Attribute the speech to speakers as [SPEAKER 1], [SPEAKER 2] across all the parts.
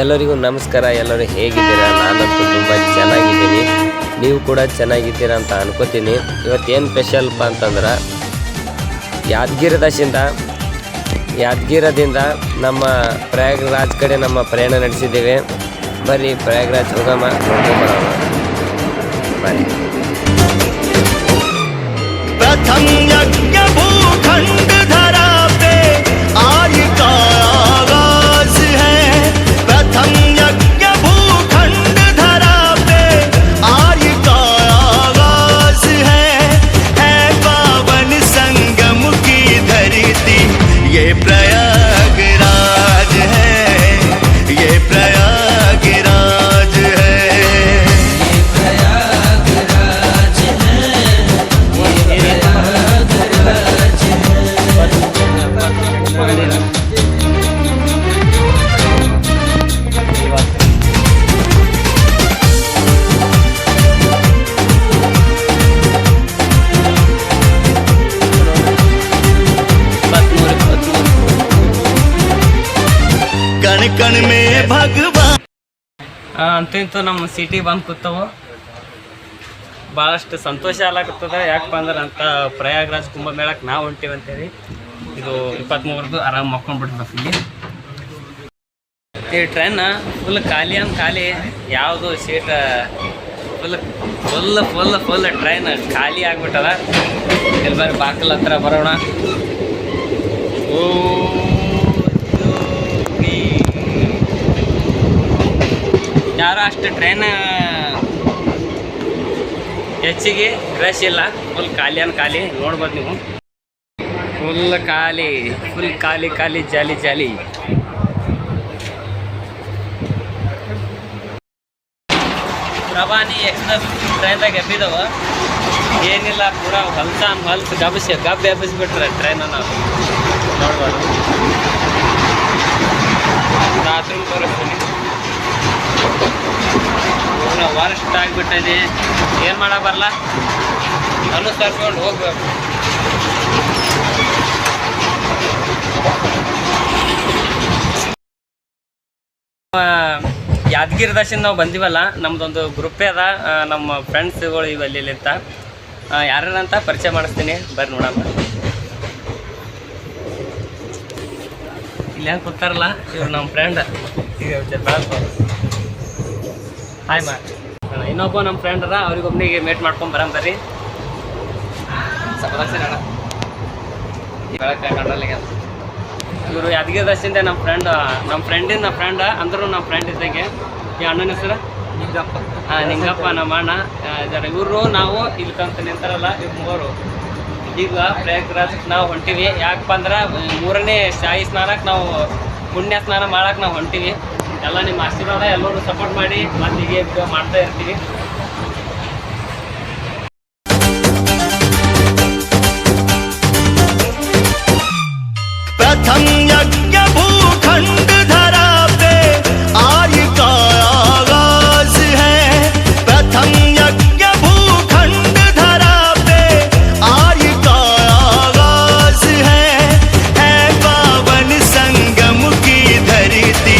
[SPEAKER 1] ಎಲ್ಲರಿಗೂ ನಮಸ್ಕಾರ. ಎಲ್ಲರೂ ಹೇಗಿದ್ದೀರಾ? ನಾನಂತೂ ತುಂಬ ಚೆನ್ನಾಗಿದ್ದೀನಿ, ನೀವು ಕೂಡ ಚೆನ್ನಾಗಿದ್ದೀರಾ ಅಂತ ಅನ್ಕೋತೀನಿ. ಇವತ್ತೇನು ಸ್ಪೆಷಲ್ಪ ಅಂತಂದ್ರೆ ಯಾದಗಿರದಿಂದ ನಮ್ಮ ಪ್ರಯಾಗ್ರಾಜ್ ಕಡೆ ನಮ್ಮ ಪ್ರಯಾಣ ನಡೆಸಿದ್ದೇವೆ. ಬರ್ರಿ ಪ್ರಯಾಗ್ರಾಜ್ ಹೋಗಮ್ಮ, ನೋಡ್ಕೊಂಬರೋಣ ಬರ್ರಿ.
[SPEAKER 2] प्रथम यज्ञ भूखंड धरा पे आज का आगाज है। प्रथम यज्ञ भूखंड धरा पे आज का आगाज है पावन संगम की धरती ये प्रयागराज है, ये प्रयागराज है। कण कण में भगवान
[SPEAKER 3] ಅಂತೂ ನಮ್ಮ ಸಿಟಿ ಬಂದು ಕೂತವು. ಭಾಳಷ್ಟು ಸಂತೋಷ ಆಗ್ಲಾಕತ್ತದ. ಯಾಕಪ್ಪ ಅಂದ್ರೆ ಅಂತ ಪ್ರಯಾಗ್ರಾಜ್ ಕುಂಭಮೇಳಕ್ಕೆ ನಾವು ಹೊಂಟೀವಿ ಅಂತೇಳಿ. ಇದು 23 ಆರಾಮ್ ಮಕ್ಕೊಂಡ್ಬಿಡ್ಬೇಕು ಇಲ್ಲಿ. ಈ ಟ್ರೈನ್ ಫುಲ್ ಖಾಲಿ ಅಂತ ಖಾಲಿ, ಯಾವುದು ಸೀಟ್ ಫುಲ್ ಟ್ರೈನ್ ಖಾಲಿ ಆಗ್ಬಿಟ್ಟದ. ಇಲ್ಲಿ ಬಾರಿ ಬಾಕಲ್ ಹತ್ರ ಬರೋಣ. ಓ ಯಾರು ಅಷ್ಟು ಟ್ರೈನ್ ಹೆಚ್ಚಿಗೆ ರಶ್ ಇಲ್ಲ, ಫುಲ್ ಖಾಲಿ ಅಂತ ಖಾಲಿ. ನೋಡ್ಬೋದು ನೀವು, ಫುಲ್ ಖಾಲಿ ಜಾಲಿ. ಪ್ರವಾನಿ ಎಕ್ಸ್ಪ್ರೆಸ್ ಟ್ರೈನ್ದಾಗ ಎಬ್ಬಿದವ ಏನಿಲ್ಲ, ಪೂರಾ ಹೊಲ್ಸು ಗಬ್ಬು ಎಬ್ಬಿಸ್ಬಿಟ್ರೆ ಟ್ರೈನನ್ನು. ನೋಡ್ಬೋದು, ಬಾತ್ರೂಮ್ ತೋರಿಸ್ತೀನಿ. ಪೂರಾ ವರ್ಸ್ಟ್ ಆಗಿಬಿಟ್ಟಿದೆ. ಏನು ಮಾಡೋ ಬರಲ್ಲ, ಅನುಸರಿಸ್ಕೊಂಡು ಹೋಗ್ಬೇಕು. ಯಾದಗಿರಿದಾಸಿಂದ ನಾವು ಬಂದೀವಲ್ಲ, ನಮ್ಮದೊಂದು ಗ್ರೂಪೇ ಅದ. ನಮ್ಮ ಫ್ರೆಂಡ್ಸ್ಗಳು ಇವಲ್ಲಿ ಅಂತ ಯಾರಂತ ಪರಿಚಯ ಮಾಡಿಸ್ತೀನಿ, ಬರ್ರಿ ನೋಡಮ್ಮ. ಇಲ್ಲಿ ಹೆಂಗೆ ಕೂತಾರಲ್ಲ, ಇವ್ರು ನಮ್ಮ ಫ್ರೆಂಡ್. ಈಗ ಹಾಯ್ ಇನ್ನೊಬ್ಬ ನಮ್ಮ ಫ್ರೆಂಡ್ ಅದ, ಅವ್ರಿಗೊಬ್ಬನಿಗೆ ಮೇಟ್ ಮಾಡ್ಕೊಂಡು ಬರಂಬರ್ರಿ. ಸರಿ ಅಣ್ಣ, ಬೆಳಗ್ಗೆ ಕಂಡಲ್ಲಿಗೆ ಇವರು ಯಾದಗಿರಿದಾಸಿಂದ ನಮ್ಮ ಫ್ರೆಂಡ್ ಅಂದರೂ ನಮ್ಮ ಫ್ರೆಂಡ್ ಇದ್ದಂಗೆ. ಈ ಅಣ್ಣನ ಹೆಸರು ನಿಂಗಪ್ಪ ನಮ್ಮ ಅಣ್ಣ ಇವರು. ನಾವು ಇಲ್ಲಿ ಕಂತ ನಿಂತಾರಲ್ಲ ಇವ್ರು ಮೂವರು. ಈಗ ಪ್ರಯಾಗ್ರಾಜ್ ನಾವು ಹೊಂಟೀವಿ. ಯಾಕಪ್ಪ ಅಂದ್ರೆ 3ನೇ ಶಾಹಿ ಸ್ನಾನಕ್ಕೆ ನಾವು ಪುಣ್ಯ ಸ್ನಾನ ಮಾಡಕ್ಕೆ ನಾವು ಹೊಂಟೀವಿ. ಎಲ್ಲ ನಿಮ್ಮ ಆಶೀರ್ವಾದ, ಎಲ್ಲರೂ ಸಪೋರ್ಟ್ ಮಾಡಿ ಮತ್ತೆ ಹೀಗೆ ಮಾಡ್ತಾ ಇರ್ತೀವಿ.
[SPEAKER 2] प्रथम यज्ञ भूखंड धरा पे आज का आगाज है। प्रथम यज्ञ भूखंड धरा पे आज का आगाज है पावन संगम की धरती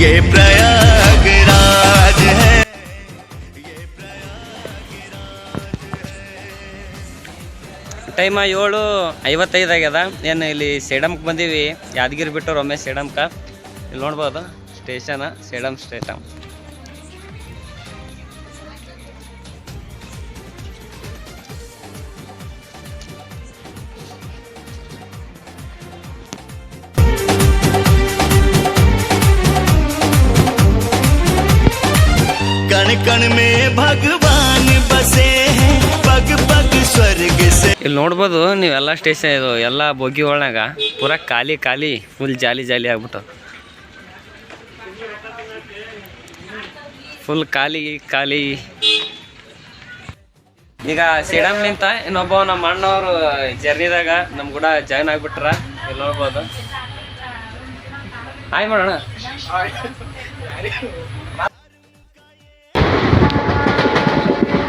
[SPEAKER 2] ये प्रयागराज है, ये
[SPEAKER 3] ಟೈಮ 7:55 ಆಗ್ಯದ. ಏನು ಇಲ್ಲಿ ಸೇಡಮ್ಗೆ ಬಂದೀವಿ, ಯಾದಗಿರಿ ಬಿಟ್ಟು ಒಮ್ಮೆ ಸೇಡಮ್ಗೆ. ಇಲ್ಲಿ ನೋಡ್ಬೋದು ಸ್ಟೇಷನ್, ಸೇಡಮ್ ಸ್ಟೇಷನ್.
[SPEAKER 2] कण कण में भगवान बसे हैं, पग पग स्वर्ग से.
[SPEAKER 3] ಇಲ್ಲಿ ನೋಡ್ಬೋದು ನೀವೆಲ್ಲ ಸ್ಟೇಷನ್, ಇದು ಎಲ್ಲ ಬೋಗಿ ಒಳನಾಗ ಪೂರಾ ಖಾಲಿ ಫುಲ್ ಜಾಲಿ ಆಗ್ಬಿಟ್ಟು. ಫುಲ್ ಖಾಲಿ. ಈಗ ಸೇಡಮ್ ನಿಂತ ಇನ್ನೊಬ್ಬ ನಮ್ಮ ಅಣ್ಣವರು ಜರ್ನಿದಾಗ ನಮ್ಮ ಕೂಡ ಜಾಯ್ನ್ ಆಗ್ಬಿಟ್ರ. ಇಲ್ಲಿ ನೋಡ್ಬೋದು. ಹಾಯ್ ಮಾಡೋಣ.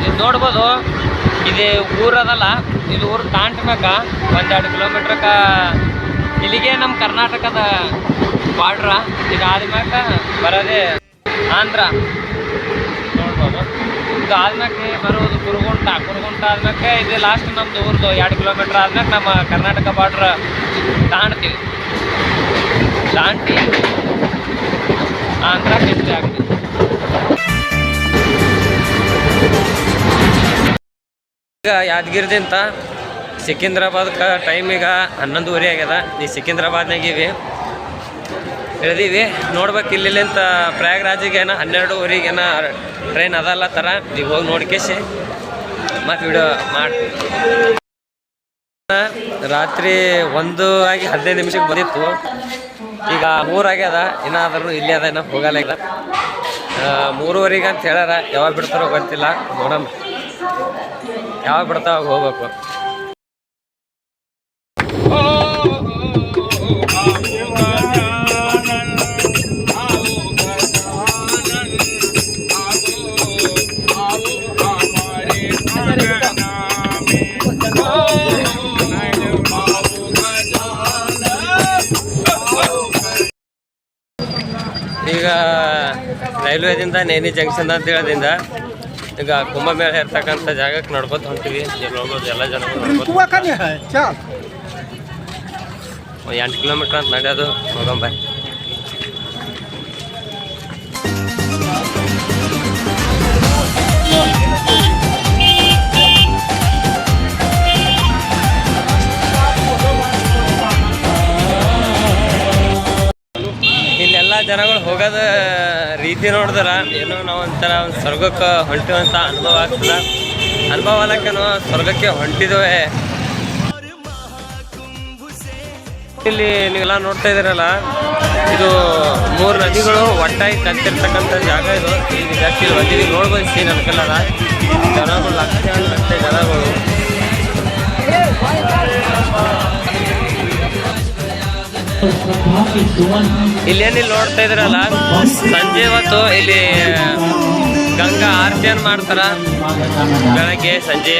[SPEAKER 3] ಇದು ನೋಡ್ಬೋದು, ಇದು ಊರದಲ್ಲ, ಇದು ಊರು ತಾಂಟ್ಮ್ಯಾಕ 1-2 ಕಿಲೋಮೀಟ್ರಕ್ಕೆ ಇಲ್ಲಿಗೆ ನಮ್ಮ ಕರ್ನಾಟಕದ ಬಾರ್ಡ್ರ ಇದಾದ್ಮ್ಯಾಕ ಬರೋದೇ ಆಂಧ್ರ ನೋಡ್ಬೋದು. ಇದು ಆದ್ಮ್ಯಾಕೆ ಬರೋದು ಕುರುಗುಂಟ ಆದ್ಮ್ಯಾಕೆ ಇದು ಲಾಸ್ಟ್ ನಮ್ದು ಊರ್ದು 2 ಕಿಲೋಮೀಟ್ರ್ ಆದ್ಮ್ಯಾಕೆ ನಮ್ಮ ಕರ್ನಾಟಕ ಬಾರ್ಡ್ರ್ ದಾಟ್ತೀವಿ. ದಾಟಿ ಆಂಧ್ರ ಎಂಟ್ರಿ ಆಗ್ತೀವಿ. ಈಗ ಯಾದಗಿರಿದಿಂದ ಸಿಕಿಂದ್ರಾಬಾದ್ಗೆ ಟೈಮ್ ಈಗ 11:30 ಆಗ್ಯದ. ಈ ಸಿಕಿಂದ್ರಾಬಾದ್ನಾಗ ಇಳಿದೀವಿ. ನೋಡ್ಬೇಕು ಇಲ್ಲಿಂತ ಪ್ರಯಾಗ್ರಾಜಿಗೇನ 12:30ಗೇನ ಟ್ರೈನ್ ಅದಲ್ಲ ಥರ. ಈಗ ಹೋಗಿ ನೋಡ್ಕೇಸಿ ಮತ್ತು ವಿಡಿಯೋ ಮಾಡ್ತೀವಿ. ರಾತ್ರಿ 1:15 ಬಂದಿತ್ತು. ಈಗ 3 ಆಗ್ಯದ. ಇನ್ನಾದ್ರೂ ಇಲ್ಲಿ ಅದ, ಇನ್ನೂ ಹೋಗಲ್ಲ. ಈಗ 3:30 ಅಂತ ಹೇಳ್ಯಾರ. ಯಾವಾಗ ಬಿಡ್ತಾರೋ ಗೊತ್ತಿಲ್ಲ, ನೋಡಮ್ಮ. ಯಾವಾಗ ಬಿಡ್ತಾವ ಹೋಗ್ಬೇಕು. ಈಗ ರೈಲ್ವೇದಿಂದ ನೇನಿ ಜಂಕ್ಷನ್ ಅಂತ ಹೇಳೋದ್ರಿಂದ ಈಗ ಕುಂಭಮೇಳ ಇರ್ತಕ್ಕಂಥ ಜಾಗಕ್ಕೆ ನಡ್ಕೊತ ಹೊಂಟಿವಿ. ಹೋಗೋದು ಎಲ್ಲ ಜನ 8 ಕಿಲೋಮೀಟ್ರ್ ಅಂತ ನಡೆಯೋದು. ಹೋಗಂಬ. ಇಲ್ಲೆಲ್ಲ ಜನಗಳು ಹೋಗೋದ ರೀತಿ ನೋಡಿದ್ರ ಏನೋ ನಾವು ಒಂಥರ ಒಂದು ಸ್ವರ್ಗಕ್ಕೆ ಹೊಂಟಿವಂಥ ಅನುಭವ ಆಗ್ತದ. ಅನುಭವ ಅಲ್ಲಕ್ಕೇನೋ ಸ್ವರ್ಗಕ್ಕೆ ಹೊಂಟಿದ್ದೇವೆ. ಇಲ್ಲಿ ನೀವೆಲ್ಲ ನೋಡ್ತಾ ಇದ್ದೀರಲ್ಲ, ಇದು 3 ನದಿಗಳು ಒಟ್ಟಾಗಿ ಕಲ್ತಿರ್ತಕ್ಕಂಥ ಜಾಗ ಇದು. ಈಗ ಜಾಸ್ತಿ ಬಂದಿದ್ದೀವಿ, ನೋಡ್ಬೋದು ಸೀನ್ ಅನ್ಕಲ್ಲದ ಜನಗಳು, ಲಕ್ಷ ಜನಗಳು. ಇಲ್ಲೇನಿಲ್ಲಿ ನೋಡ್ತಾ ಇದ್ರಲ್ಲ, ಸಂಜೆ ಹೊತ್ತು ಇಲ್ಲಿ ಗಂಗಾ ಆರತಿಯನ್ನು ಮಾಡ್ತಾರ. ಬೆಳಗ್ಗೆ ಸಂಜೆ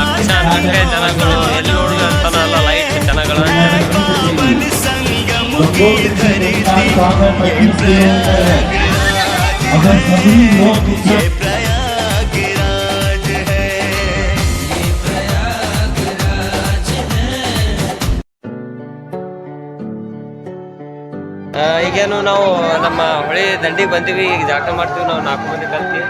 [SPEAKER 3] ಲಕ್ಷಾನುಗಟ್ಟಲೆ ಜನಗಳು. ಎಲ್ಲಿ ನೋಡಿದ್ರು ಅಂತಾನಲ್ಲ ಲೈಟ್ ಜನಗಳು. ಈಗೇನು ನಾವು ನಮ್ಮ ಹೊಳೆ ದಂಡಿಗೆ ಬಂದೀವಿ. ಈಗ ಜಾಟ ಮಾಡ್ತೀವಿ ನಾವು 4 ಮಂದಿ ಕಲ್ತಿ.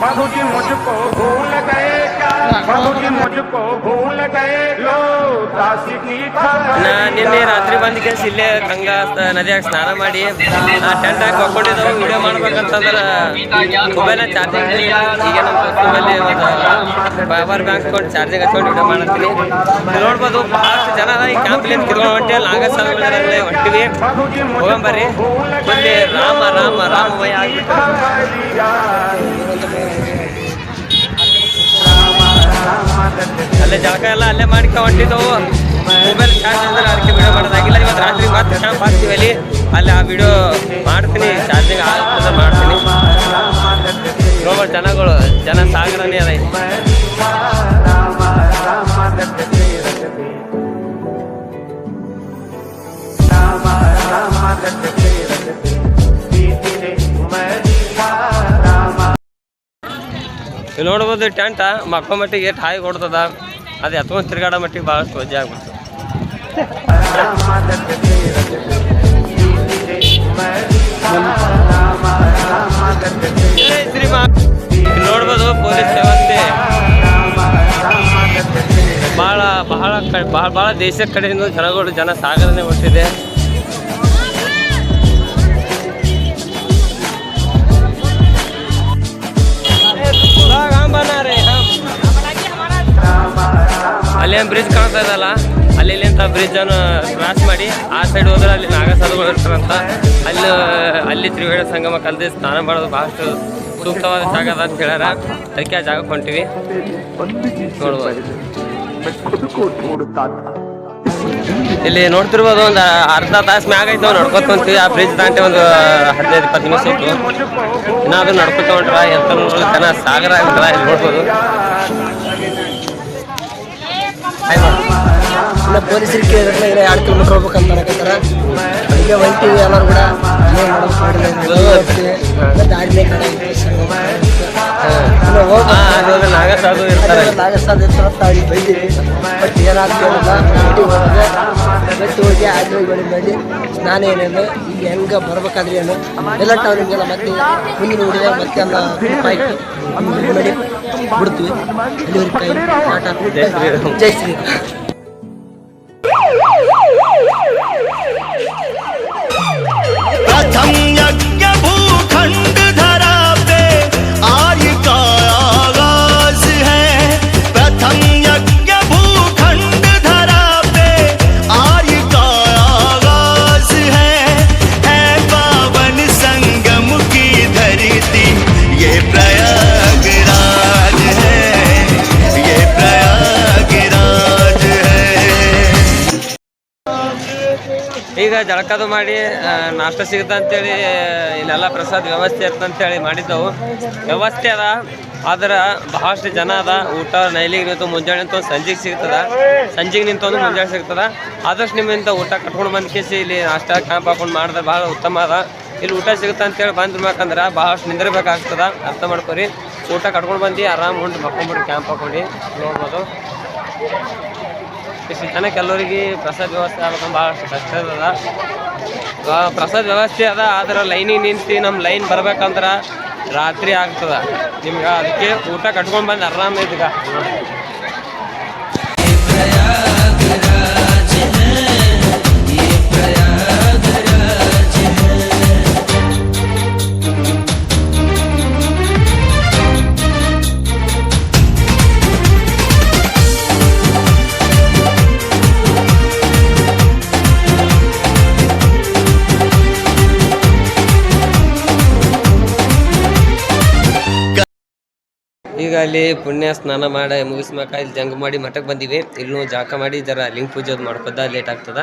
[SPEAKER 4] बाबूजी मुझको भूल गए क्या, बाबूजी मुझको भूल गए लो दासी की खबर.
[SPEAKER 3] ನಿನ್ನೆ ರಾತ್ರಿ ಬಂದ ಕೇಸ್ ಇಲ್ಲೇ ಗಂಗಾ ನದಿಯಾಗ ಸ್ನಾನ ಮಾಡಿ ಟೆಂಟ್ ಹಾಕಿ ಹಾಕೊಂಡಿದ್ದೆವು. ವಿಡಿಯೋ ಮಾಡ್ಬೇಕಂತಂದ್ರೆ ಮೊಬೈಲ್ನ ಚಾರ್ಜಿಂಗ್ ಈಗ ನಮ್ಮ ಮೊಬೈಲ್ ಪವರ್ ಬ್ಯಾಂಕ್ ಕೊಂಡು ಚಾರ್ಜಿಂಗ್ ಹಚ್ಕೊಂಡು ವಿಡಿಯೋ ಮಾಡತ್ತೀನಿ. ನೋಡ್ಬೋದು ಭಾಳಷ್ಟು ಜನ ಅದ. ಈ ಕ್ಯಾಂಪ್ಲಿಂದ ಕಿರ್ಕೊಂಡು ಹೊಂಟಿ ನಾಗಸಾಗರಲ್ಲೇ ಹೊಂಟಿವಿ. ಹೋಗಂಬರ್ರಿ. ಮುಂದೆ ರಾಮ ರಾಮ ರಾಮಮಯ ಆಗ್ಬಿಟ್ಟು ಅಲ್ಲೇ ಜಳಕ ಎಲ್ಲ ಅಲ್ಲೇ ಮಾಡ್ಕೊ ಹೊಂಟಿದ್ದವು. ಮೊಬೈಲ್ ಚಾರ್ಜ್ ಅಂದ್ರೆ ಅದಕ್ಕೆ ವಿಡಿಯೋ ಮಾಡೋದಾಗಿಲ್ಲ. ಇವತ್ತು ರಾತ್ರಿ ಮತ್ತೆ ಕ್ಯಾಂಪ್ ಹಾಕ್ತೀವಿ ಅಲ್ಲಿ. ಅಲ್ಲಿ ಆ ವಿಡಿಯೋ ಮಾಡ್ತೀನಿ, ಚಾರ್ಜಿಂಗ್ ಆಗ್ತದೆ ಮಾಡ್ತೀನಿ. ತುಂಬ ಜನಗಳು, ಜನ ಸಾಗರನೇ ಅದ. ಇಲ್ಲಿ ನೋಡ್ಬೋದು ಟೆಂಟ ಮಕ್ಕಳ ಮಟ್ಟಿಗೆ ಎಷ್ಟು ಹಾಯಿ ಕೊಡ್ತದ. ಅದು ಎತ್ಕೊಂಡು ತಿರ್ಗಾಡೋ ಮಟ್ಟಿಗೆ ಭಾಳಷ್ಟು ವಜ್ಜೆ ಆಗ್ಬಿಡ್ತು. ನೋಡ್ಬೋದು ಪೊಲೀಸ್ ವ್ಯವಸ್ಥೆ ಭಾಳ ದೇಶದ ಕಡೆಯಿಂದ ಜನಗಳು, ಜನ ಸಾಗರನೇ ಹೊಂಟಿದೆ. ಅಲ್ಲಿ ಬ್ರಿಡ್ಜ್ ಕಾಣ್ತಾ ಇದಲ್ಲ, ಅಲ್ಲಿಂದ ಬ್ರಿಡ್ಜನ್ನು ಕ್ರಾಸ್ ಮಾಡಿ ಆ ಸೈಡ್ ಹೋದ್ರೆ ಅಲ್ಲಿ ನಾಗಸಾಧುಗಳು ಇರ್ತಾರಂತ. ಅಲ್ಲಿ ತ್ರಿವೇಣ ಸಂಗಮ ಕಲ್ದಿ ಸ್ನಾನ ಮಾಡೋದು ಭಾಳಷ್ಟು ಸೂಕ್ತವಾದ ಜಾಗ ಅದ ಅಂತ ಹೇಳ್ಯಾರ. ಅದಕ್ಕೆ ಆ ಜಾಗಕ್ಕೆ ಹೊಂಟಿವಿ. ನೋಡ್ಬೋದು ಇಲ್ಲಿ ನೋಡ್ತಿರ್ಬೋದು. ಒಂದು ಅರ್ಧ ತಾಸು ಮ್ಯಾಗ ಐತೆ ನಡ್ಕೊತ ಹೊಂತೀವಿ. ಆ ಬ್ರಿಡ್ಜ್ ದಾಂಟೆ ಒಂದು 15-20 ನಿಮಿಷ ಇತ್ತು. ಇನ್ನಾದ್ರೂ ನಡ್ಕೊತ ಹೊಂಟ್ರ ಎಂತ ನೋಡೋದು ಜನ ಸಾಗರ ಆಗ್ತದ. ಇಲ್ಲಿ ನೋಡ್ಬೋದು
[SPEAKER 5] ಇನ್ನು ಪೊಲೀಸರಿಗೆ ಕೇಳಿದ್ರೆ ಇನ್ನು 2 ಕಿಲೋಮೀಟ್ರ್ ಹೋಗ್ಬೇಕಂತ ಅನ್ನಕತ್ತಾರ. ಈಗ ಹೊಂಟಿವಿ ಎಲ್ಲರೂ ಕೂಡ ಏನು ಮಾಡೋದು ದಾರಿನೇ
[SPEAKER 1] ನಾಗಸಾಧು ಇರ್ತಾರೆ.
[SPEAKER 5] ನಾಗಸಾದ ತಾಳಿ ಬೈದಿರಿ. ಬಟ್ ಏನಾಗ್ತಿರಲ್ಲ ಗಟ್ಟಿ ಹೋಗಿ ಆದ್ಮೇಲೆ ಸ್ನಾನ ಏನೇನು ಈಗ ಹೆಂಗೆ ಬರ್ಬೇಕಾದ್ರೆ ಏನು ಎಲ್ಲ ಟೌನಿಗೆಲ್ಲ ಮತ್ತೆ ಮುಂದಿನ ಹುಡುಗ ಮತ್ತೆ ಎಲ್ಲ ಹಾಕಿ ಮಾಡಿ ಬಿಡ್ತೀವಿ. ಅಲ್ಲಿವರೆಗೆ ಕೈ ಆಟ. ಜೈ ಶ್ರೀರಾಮ್.
[SPEAKER 2] प्रथम यज्ञ भूखंड धरा पे आर्य का आगाज है। प्रथम यज्ञ भूखंड धरा पे आर्य का आगाज है पावन संगम की धरती ये प्रयागराज है, ये प्रयागराज है।
[SPEAKER 3] ಈಗ ಜಳಕದು ಮಾಡಿ ನಾಷ್ಟ ಸಿಗುತ್ತೆ ಅಂತೇಳಿ ಇಲ್ಲೆಲ್ಲ ಪ್ರಸಾದ ವ್ಯವಸ್ಥೆ ಇರ್ತಂತೇಳಿ ಮಾಡಿದ್ದೆವು. ವ್ಯವಸ್ಥೆ ಅದ, ಆದ್ರೆ ಬಹಳಷ್ಟು ಜನ ಅದ. ಊಟ ನೈಲಿಗೆ ನಿಂತು ಮುಂಜಾನೆ ನಿಂತು ಸಂಜೆಗೆ ಸಿಗ್ತದೆ, ಸಂಜೆಗೆ ನಿಂತಂದು ಮುಂಜಾನೆ ಸಿಗ್ತದೆ. ಆದಷ್ಟು ನಿಮ್ಮಿಂದ ಊಟ ಕಟ್ಕೊಂಡು ಬಂದು ಕೇಸಿ ಇಲ್ಲಿ ನಾಷ್ಟ ಕ್ಯಾಂಪ್ ಹಾಕೊಂಡು ಮಾಡಿದ್ರೆ ಭಾಳ ಉತ್ತಮ ಅದ. ಇಲ್ಲಿ ಊಟ ಸಿಗುತ್ತೆ ಅಂತೇಳಿ ಬಂದಿರ್ಬೇಕಂದ್ರೆ ಭಾಳಷ್ಟು ನಿಂದಿರ್ಬೇಕಾಗ್ತದೆ. ಅರ್ಥ ಮಾಡ್ಕೊರಿ. ಊಟ ಕಟ್ಕೊಂಡು ಬಂದು ಆರಾಮ್ ಉಂಟು ಮಕ್ಕೊಂಬಿಡಿ ಕ್ಯಾಂಪ್ ಹಾಕೊಂಡು ನೋಡ್ಬೋದು. ಇಷ್ಟು ಜನಕ್ಕೆ ಎಲ್ಲರಿಗೆ ಪ್ರಸಾದ ವ್ಯವಸ್ಥೆ ಆಗ್ಬೇಕಂದ್ರೆ ಭಾಳಷ್ಟು ಕಷ್ಟ ಅದ. ಪ್ರಸಾದ ವ್ಯವಸ್ಥೆ ಅದ, ಆದ್ರೆ ಲೈನಿಗೆ ನಿಂತು ನಮ್ಮ ಲೈನ್ ಬರ್ಬೇಕಂದ್ರೆ ರಾತ್ರಿ ಆಗ್ತದೆ ನಿಮ್ಗೆ. ಅದಕ್ಕೆ ಊಟ ಕಟ್ಕೊಂಡು ಬಂದು ಆರಾಮ ಇದೀಗ. ಈಗ ಅಲ್ಲಿ ಪುಣ್ಯ ಸ್ನಾನ ಮಾಡಿ ಮುಗಿಸ್ಬೇಕ ಇಲ್ಲಿ ಜಂಗ ಮಾಡಿ ಮಠಕ್ಕೆ ಬಂದೀವಿ. ಇಲ್ಲೂ ಜಾಕ ಮಾಡಿ ಜರ ಲಿಂಗ ಪೂಜೆ ಅದು ಮಾಡ್ಕೋದ ಲೇಟ್ ಆಗ್ತದ.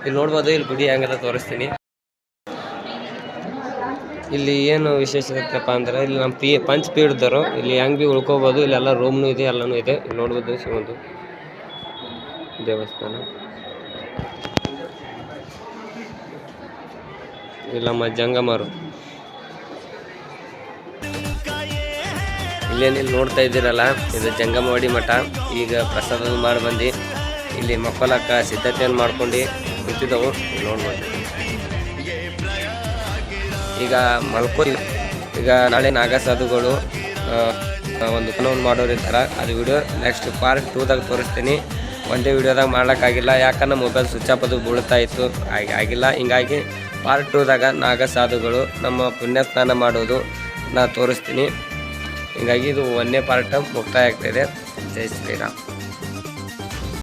[SPEAKER 3] ಇಲ್ಲಿ ನೋಡ್ಬೋದು, ಇಲ್ಲಿ ಗುಡಿ ಹೆಂಗೆಲ್ಲ ತೋರಿಸ್ತೀನಿ. ಇಲ್ಲಿ ಏನು ವಿಶೇಷ ಇರುತ್ತಪ್ಪ ಅಂದ್ರೆ ಇಲ್ಲಿ ನಮ್ಮ ಪಂಚ ಪೀಠದವರು ಇಲ್ಲಿ ಹೆಂಗೆ ಭೀ ಉಳ್ಕೋಬೋದು. ಇಲ್ಲೆಲ್ಲ ರೂಮ್ನು ಇದೆ, ಎಲ್ಲನೂ ಇದೆ. ಇಲ್ಲಿ ನೋಡ್ಬೋದು ಶಿವಂದು ದೇವಸ್ಥಾನ. ಇಲ್ಲ ನಮ್ಮ ಜಂಗಮರು ಇಲ್ಲೇನಿಲ್ಲಿ ನೋಡ್ತಾ ಇದ್ದೀರಲ್ಲ, ಇದು ಜಂಗಮವಾಡಿ ಮಠ. ಈಗ ಪ್ರಸಾದ ಮಾಡಿ ಬಂದು ಇಲ್ಲಿ ಮಕ್ಕಳಕ್ಕ ಸಿದ್ಧತೆಯನ್ನು ಮಾಡ್ಕೊಂಡು ಕೂತಿದ್ದವು. ನೋಡ್ಬೋದು. ಈಗ ಮಲ್ಕೋತೀವಿ. ಈಗ ನಾಳೆ ನಾಗಸಾಧುಗಳು ಒಂದು ಕನವನ್ನು ಮಾಡೋರು ಇರ್ತಾರೆ. ಅದು ವಿಡಿಯೋ ನೆಕ್ಸ್ಟ್ ಪಾರ್ಟ್ 2ದಾಗ ತೋರಿಸ್ತೀನಿ. ಒಂದೇ ವಿಡಿಯೋದಾಗ ಮಾಡ್ಲಿಕ್ಕಾಗಿಲ್ಲ, ಯಾಕಂದ್ರೆ ಮೊಬೈಲ್ ಸ್ವಿಚ್ ಆಫ್ ಅದು ಬೀಳ್ತಾ ಇತ್ತು, ಆಗಿಲ್ಲ. ಹಿಂಗಾಗಿ ಪಾರ್ಟ್ 2ದಾಗ ನಾಗಸಾಧುಗಳು ನಮ್ಮ ಪುಣ್ಯ ಸ್ನಾನ ಮಾಡೋದು ನಾ ತೋರಿಸ್ತೀನಿ. ಹಿಂಗಾಗಿ ಇದು 1ನೇ ಪಾರ್ಟ್ ಮುಕ್ತಾಯ ಆಗ್ತಾಯಿದೆ. ಜೈ ಶ್ರೀರಾಮ್.